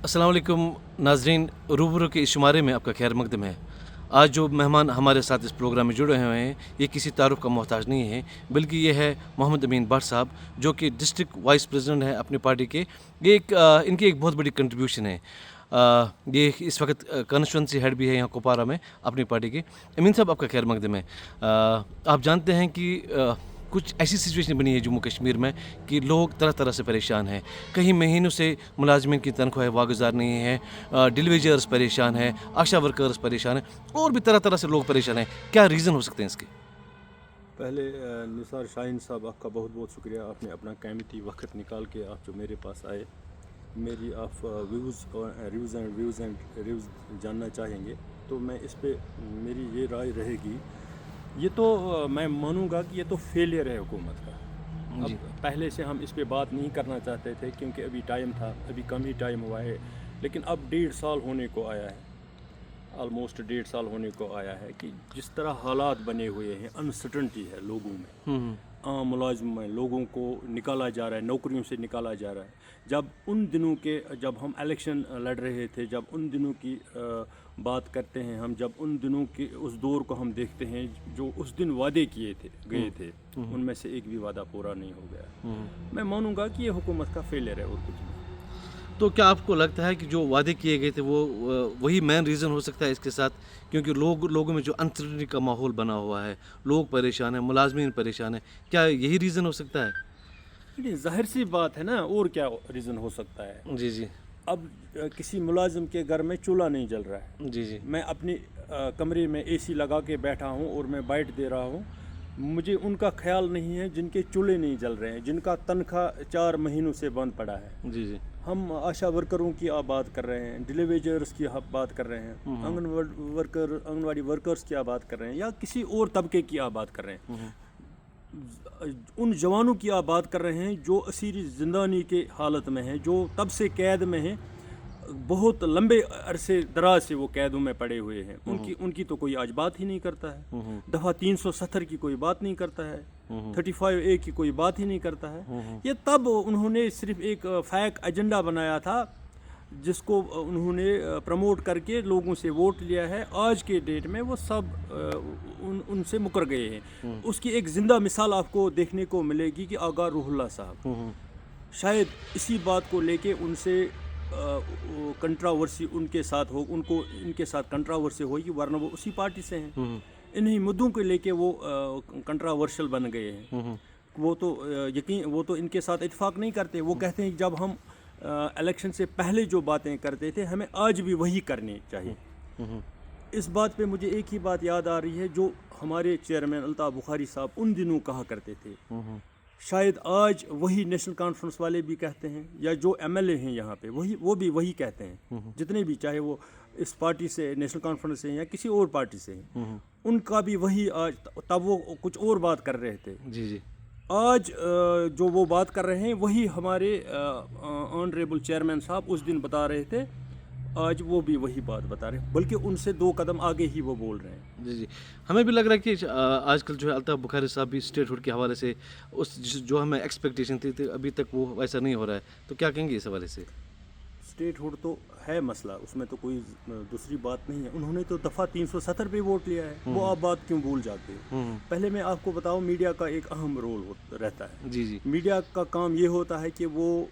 अस्सलाम वालेकुम नाजरीन, रूबरू के इस शुमारे में आपका खैर मकदम है। आज जो मेहमान हमारे साथ इस प्रोग्राम में जुड़े हुए हैं, ये किसी तारुफ का मोहताज नहीं है, बल्कि ये है मोहम्मद अमीन भट्ट साहब, जो कि डिस्ट्रिक्ट वाइस प्रेसिडेंट है अपनी पार्टी के। ये इनकी एक बहुत बड़ी कंट्रीब्यूशन है। ये इस वक्त कॉन्स्टिट्यूंसी हेड भी है यहाँ कुपवारा में अपनी पार्टी के। अमीन साहब, आपका खैर मकदम है। आप जानते हैं कि कुछ ऐसी सिचुएशन बनी है जम्मू कश्मीर में कि लोग तरह तरह से परेशान हैं। कई महीनों से मुलाजमिन की तनख्वाह वागुजार नहीं है, डिलीवरीजर्स परेशान है, आशा वर्कर्स परेशान है, और भी तरह तरह से लोग परेशान हैं। क्या रीज़न हो सकते हैं इसके? पहले निसार शाहीन साहब, आपका बहुत बहुत शुक्रिया। आपने अपना कीमती वक्त निकाल के आप जो मेरे पास आए, मेरी आप रिव्यूज़ जानना चाहेंगे तो मैं इस पे मेरी ये राय रहेगी। ये तो मैं मानूंगा कि ये तो फेलियर है हुकूमत का। जी। अब पहले से हम इस पे बात नहीं करना चाहते थे क्योंकि अभी टाइम था, अभी कम ही टाइम हुआ है, लेकिन अब 1.5 साल होने को आया है, ऑलमोस्ट 1.5 साल होने को आया है कि जिस तरह हालात बने हुए हैं, अनसर्टनटी है लोगों में, आम मुलाजिम में लोगों को निकाला जा रहा है, नौकरियों से निकाला जा रहा है। जब हम इलेक्शन लड़ रहे थे, जब उन दिनों की बात करते हैं हम, जब उन दिनों के उस दौर को हम देखते हैं, जो उस दिन वादे किए थे गए थे, उनमें से एक भी वादा पूरा नहीं हो गया। मैं मानूंगा कि ये हुकूमत का फेलियर है और कुछ नहीं। तो क्या आपको लगता है कि जो वादे किए गए थे वो वही मेन रीज़न हो सकता है इसके साथ? क्योंकि लोगों में जो अनसर्टेनिटी का माहौल बना हुआ है, लोग परेशान हैं, मुलाजमीन परेशान हैं, क्या यही रीज़न हो सकता है? नहीं, जाहिर सी बात है ना, और क्या रीज़न हो सकता है। जी जी। अब किसी मुलाजिम के घर में चूल्हा नहीं जल रहा है, जी जी। मैं अपनी कमरे में एसी लगा के बैठा हूँ और मैं बाइट दे रहा हूँ, मुझे उनका ख्याल नहीं है जिनके चूल्हे नहीं जल रहे हैं, जिनका तनख्वाह 4 महीनों से बंद पड़ा है। जी जी। हम आशा वर्करों की आप बात कर रहे हैं, डिलीवरीजर्स की आप बात कर रहे हैं, आंगनवाड़ी वर्कर्स की आप बात कर रहे हैं, या किसी और तबके की आप बात कर रहे हैं, उन जवानों की आप बात कर रहे हैं जो असीरी ज़िंदगी के हालत में हैं, जो तब से कैद में हैं, बहुत लंबे अरसे दराज से वो कैदों में पड़े हुए हैं। उनकी तो कोई आज बात ही नहीं करता है। दफ़ा 370 की कोई बात नहीं करता है, 35A की कोई बात ही नहीं करता है। ये तब उन्होंने सिर्फ एक फैक एजेंडा बनाया था, जिसको उन्होंने प्रमोट करके लोगों से वोट लिया है। आज के डेट में वो सब उनसे मुकर गए हैं। उसकी एक ज़िंदा मिसाल आपको देखने को मिलेगी कि आगा रूहुल्लाह साहब, शायद इसी बात को लेके उनसे कंट्रावर्सी उनके साथ हो, उनको इनके साथ कंट्रावर्सी होगी, वरना वो उसी पार्टी से हैं। इन्हीं मुद्दों को लेके वो कंट्रावर्शियल बन गए हैं। वो तो इनके साथ इत्तेफाक नहीं करते। वो कहते हैं कि जब हम इलेक्शन से पहले जो बातें करते थे, हमें आज भी वही करनी चाहिए। इस बात पे मुझे एक ही बात याद आ रही है, जो हमारे चेयरमैन अल्ताफ़ बुखारी साहब उन दिनों कहा करते थे। शायद आज वही नेशनल कॉन्फ्रेंस वाले भी कहते हैं, या जो MLA हैं यहाँ पे वो भी वही कहते हैं, जितने भी, चाहे वो इस पार्टी से, नेशनल कॉन्फ्रेंस से या किसी और पार्टी से हैं, उनका भी वही आज, तब वो कुछ और बात कर रहे थे। जी जी। आज जो वो बात कर रहे हैं वही हमारे ऑनरेबल चेयरमैन साहब उस दिन बता रहे थे, आज वो भी वही बात बता रहे हैं, बल्कि उनसे 2 कदम आगे ही वो बोल रहे हैं। जी जी। हमें भी लग रहा है कि आजकल जो है अल्ताफ़ बुखारी साहब भी स्टेटहुड के हवाले से जो हमें एक्सपेक्टेशन थी, तो अभी तक वो वैसा नहीं हो रहा है। तो क्या कहेंगे इस हवाले से? स्टेटहुड तो है मसला, उसमें तो कोई दूसरी बात नहीं है। उन्होंने तो दफ़ा 370 पे वोट लिया है, वो आप बात क्यों भूल जाते हो? पहले मैं आपको बताऊं, मीडिया का एक अहम रोल रहता है। जी जी। मीडिया का काम ये होता है कि वो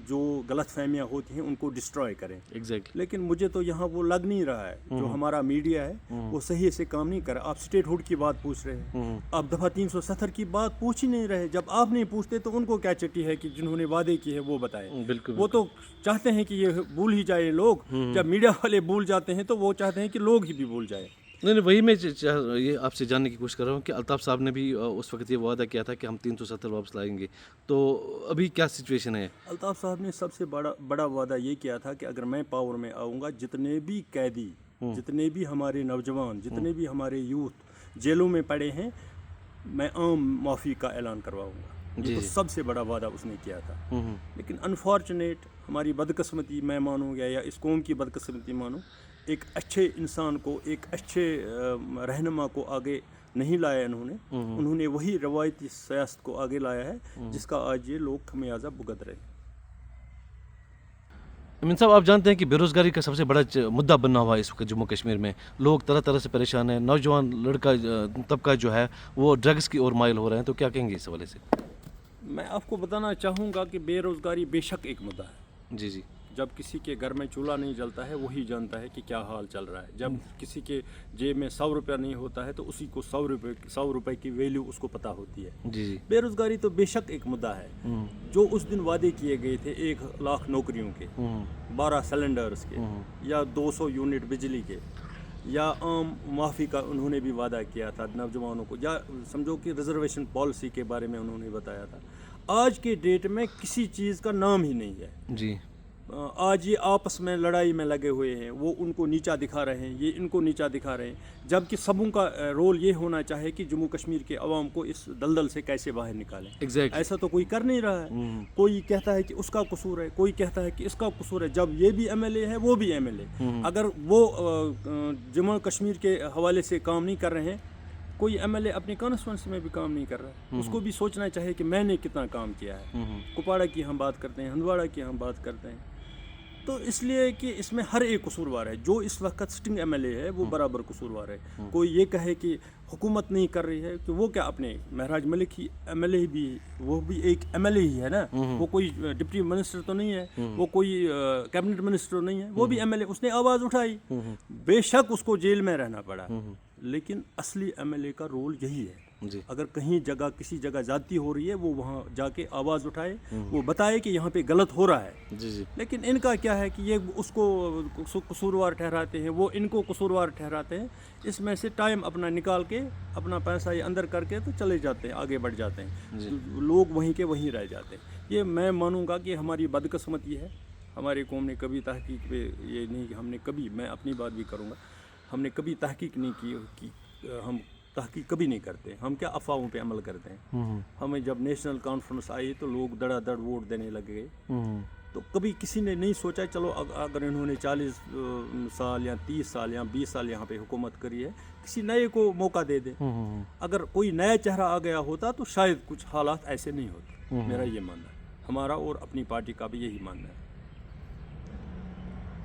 जो गलत फहमियाँ होती हैं उनको डिस्ट्रॉय करें। एग्जैक्टली। लेकिन मुझे तो यहाँ वो लग नहीं रहा है, जो हमारा मीडिया है वो सही से काम नहीं कर रहा। आप स्टेटहुड की बात पूछ रहे हैं, आप दफ़ा 370 की बात पूछ ही नहीं रहे। जब आप नहीं पूछते तो उनको क्या चिट्ठी है कि जिन्होंने वादे किए हैं वो बताएं। बिल्कुल। वो तो चाहते हैं कि ये भूल ही जाए लोग। जब मीडिया वाले भूल जाते हैं तो वो चाहते हैं कि लोग ही भी भूल जाए। नहीं, वही मैं ये आपसे जानने की कोशिश कर रहा हूँ कि अल्ताफ़ साहब ने भी उस वक्त ये वादा किया था कि हम 370 वापस लाएंगे, तो अभी क्या सिचुएशन है? अल्ताफ़ साहब ने सबसे बड़ा वादा ये किया था कि अगर मैं पावर में आऊँगा, जितने भी कैदी, जितने भी हमारे नौजवान, जितने भी हमारे यूथ जेलों में पड़े हैं, मैं आम माफ़ी का ऐलान करवाऊँगा। ये तो सबसे बड़ा वादा उसने किया था। लेकिन अनफॉर्चुनेट, हमारी बदकिस्मती मैं मानूँ या इस कौम की बदकिस्मती मानूँ, एक अच्छे इंसान को, एक अच्छे रहनुमा को आगे नहीं लाया उन्होंने वही रवायती सियासत को आगे लाया है, जिसका आज ये लोग खमियाजा भुगत रहे हैं। امین صاحب آپ جانتے ہیں کہ بے روزگاری کا سب سے بڑا مدعا بننا ہوا ہے اس وقت جموں کشمیر میں. لوگ طرح طرح سے پریشان ہیں, نوجوان لڑکا طبقہ جو ہے وہ ڈرگس کی اور مائل ہو رہے ہیں, تو کیا کہیں گے اس حوالے سے؟ میں آپ کو بتانا چاہوں گا کہ بے روزگاری بے شک ایک مدعا ہے. جی جی. جب کسی کے گھر میں چولہا نہیں جلتا ہے وہی جانتا ہے کہ کیا حال چل رہا ہے. جب کسی کے جیب میں 100 روپیہ نہیں ہوتا ہے تو اسی کو 100 روپے کی ویلیو اس کو پتہ ہوتی ہے. جی جی. بے روزگاری تو بے شک ایک مدعا ہے. جو اس دن وعدے کیے گئے تھے 1 لاکھ نوکریوں کے, 12 سلنڈرز کے, یا 200 یونٹ بجلی کے, یا عام معافی کا انہوں نے بھی وعدہ کیا تھا نوجوانوں کو, یا سمجھو کہ ریزرویشن پالیسی کے بارے میں انہوں نے بتایا تھا. آج کے ڈیٹ میں کسی چیز کا نام ہی نہیں ہے. جی. آج یہ آپس میں لڑائی میں لگے ہوئے ہیں, وہ ان کو نیچا دکھا رہے ہیں, یہ ان کو نیچا دکھا رہے ہیں, جبکہ سبوں کا رول یہ ہونا چاہے کہ جموں کشمیر کے عوام کو اس دلدل سے کیسے باہر نکالیں. ایسا تو کوئی کر نہیں رہا ہے. کوئی کہتا ہے کہ اس کا قصور ہے, کوئی کہتا ہے کہ اس کا قصور ہے. جب یہ بھی ایم ایل اے ہے وہ بھی ایم ایل اے, اگر وہ جموں کشمیر کے حوالے سے کام نہیں کر رہے ہیں, کوئی ایم ایل اے اپنی کانسٹیٹوئنسی میں بھی کام نہیں کر رہا ہے, اس کو بھی سوچنا چاہیے کہ میں نے کتنا کام کیا ہے. کپواڑہ کی ہم بات کرتے ہیں, ہندواڑہ کی ہم بات کرتے ہیں, تو اس لیے کہ اس میں ہر ایک قصوروار ہے. جو اس وقت سٹنگ ایم ایل اے ہے وہ برابر قصوروار ہے. کوئی یہ کہے کہ حکومت نہیں کر رہی ہے, کہ وہ کیا اپنے مہراج ملک ہی ایم ایل اے بھی, وہ بھی ایک ایم ایل اے ہی ہے نا, وہ کوئی ڈپٹی منسٹر تو نہیں ہے, وہ کوئی کیبنٹ منسٹر نہیں ہے, وہ بھی ایم ایل اے. اس نے آواز اٹھائی, بے شک اس کو جیل میں رہنا پڑا, لیکن اصلی ایم ایل اے کا رول یہی ہے. اگر کہیں جگہ کسی جگہ زیادتی ہو رہی ہے وہ وہاں جا کے آواز اٹھائے, وہ بتائے کہ یہاں پہ غلط ہو رہا ہے. لیکن ان کا کیا ہے کہ یہ اس کو قصوروار ٹھہراتے ہیں, وہ ان کو قصوروار ٹھہراتے ہیں. اس میں سے ٹائم اپنا نکال کے اپنا پیسہ یہ اندر کر کے تو چلے جاتے ہیں, آگے بڑھ جاتے ہیں. لوگ وہیں کے وہیں رہ جاتے ہیں. یہ میں مانوں گا کہ ہماری بدقسمتی ہے. ہماری قوم نے کبھی تحقیق پہ یہ نہیں کہ ہم نے کبھی, میں اپنی بات بھی کروں گا, ہم نے کبھی تحقیق نہیں کی. ہم تحقیق کبھی نہیں کرتے, ہم کیا افواہوں پہ عمل کرتے ہیں. ہمیں جب نیشنل کانفرنس آئی تو لوگ دڑا دڑ ووٹ دینے لگے, تو کبھی کسی نے نہیں سوچا چلو اگر انہوں نے 40 سال یا 30 سال یا 20 سال یہاں پہ حکومت کری ہے, کسی نئے کو موقع دے دے. اگر کوئی نیا چہرہ آ گیا ہوتا تو شاید کچھ حالات ایسے نہیں ہوتے. میرا یہ ماننا ہے, ہمارا اور اپنی پارٹی کا بھی یہی ماننا ہے.